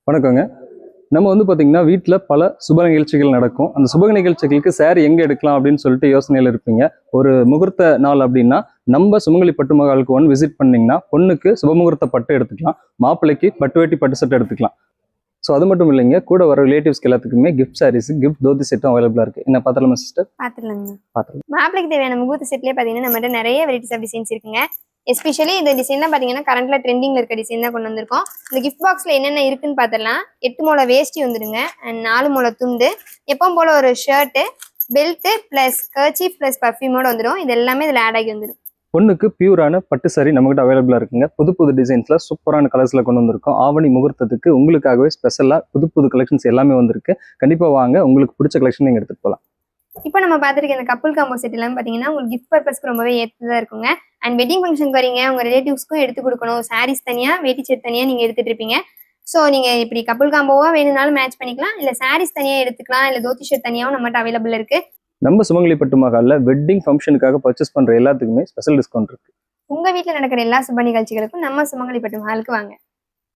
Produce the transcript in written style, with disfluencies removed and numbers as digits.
வணக்கங்க. நம்ம பார்த்தீங்கன்னா வீட்டில் பல சுப நிகழ்ச்சிகள் நடக்கும். அந்த சுப நிகழ்ச்சிகளுக்கு சாரி எங்கே எடுக்கலாம் அப்படின்னு சொல்லிட்டு யோசனையில் இருப்பீங்க. ஒரு முகூர்த்த நாள் அப்படின்னா நம்ம சுமங்கலி பட்டு மகாலுக்கு விசிட் பண்ணிங்கன்னா பொண்ணுக்கு சுபமுகூர்த்த பட்டு எடுத்துக்கலாம், மாப்பிள்ளைக்கு பட்டு வேட்டி பட்டு செட் எடுத்துக்கலாம். ஸோ அது மட்டும் இல்லைங்க, கூட வர ரிலேட்டிவ்ஸ்க்கு எல்லாத்துக்குமே கிஃப்ட் சாரீஸ், கிஃப்ட் தோதி செட்டும் அவைலபிளாக இருக்குது. என்ன பார்த்துலாமா சிஸ்டர்? பார்த்துலாங்க. மாப்பிள்ளைக்கு தேவையான முகூர்த்த செட்லேயே பார்த்தீங்கன்னா நம்மகிட்ட நிறைய வெரைட்டிஸ் ஆஃப் டிசைன்ஸ் இருக்குங்க. எஸ்பெஷலி இந்த டிசைன்லாம் பார்த்தீங்கன்னா கரண்ட்ல ட்ரெண்டிங்ல இருக்க டிசைன் தான் கொண்டு வந்திருக்கோம். இந்த கிஃப்ட் பாக்ஸ்ல என்னென்ன இருக்குன்னு பார்த்துடலாம். 8 முழ வேஷ்டி வந்துடுங்க அண்ட் 4 முழ துண்டு, எப்பவும் போல ஒரு shirt, belt plus kerchief plus பர்ஃப்யூமோட வந்துடும். இது எல்லாமே இதில் ஆட் ஆகி வந்துடும். பொண்ணுக்கு பியூரான பட்டு சாரி நம்மகிட்ட அவைலபிளாக இருக்குங்க. புது புது டிசைன்ஸ்ல சூப்பரான கலர்ஸ்ல கொண்டு வந்திருக்கோம். ஆவணி முகூர்த்தத்துக்கு உங்களுக்காகவே ஸ்பெஷலாக புது புது கலெக்ஷன்ஸ் எல்லாமே வந்திருக்கு. கண்டிப்பாக வாங்க, உங்களுக்கு பிடிச்ச கலெக்ஷன் நீங்கள் எடுத்துட்டு போகலாம். இப்போ நம்ம பார்த்துருக்க இந்த கப்புள் காம்போ செட் எல்லாம் பார்த்தீங்கன்னா உங்களுக்கு கிஃப்ட் பர்பஸ்க்கு ரொம்பவே ஏற்றதாக இருக்குங்க. அண்ட் வெட்டிங் ஃபங்க்ஷனுக்கு வரீங்க, உங்கள் ரிலேட்டிவ்ஸ்க்கும் எடுத்து கொடுக்கணும், சாரீஸ் தனியாக வேட்டி செட் தனியாக நீங்கள் எடுத்துகிட்டு இருப்பீங்க. ஸோ நீங்கள் இப்படி கப்புள் காம்போவாக வேணும்னாலும் மேட்ச் பண்ணிக்கலாம், இல்லை சாரீஸ் தனியாக எடுத்துக்கலாம், இல்லை தோத்தி ஷர்ட் தனியாகவும் நம்மகிட்ட அவைலபிள் இருக்குது. நம்ம சுமங்கலி பட்டு மகாலில் வெட்டிங் ஃபங்க்ஷனுக்காக பர்ச்சேஸ் பண்ணுற எல்லாத்துக்குமே ஸ்பெஷல் டிஸ்கவுண்ட் இருக்குது. உங்கள் வீட்டில் நடக்கிற எல்லா சுப நிகழ்ச்சிகளுக்கும் நம்ம சுமங்கலி பட்டு மகாலுக்கு வாங்க.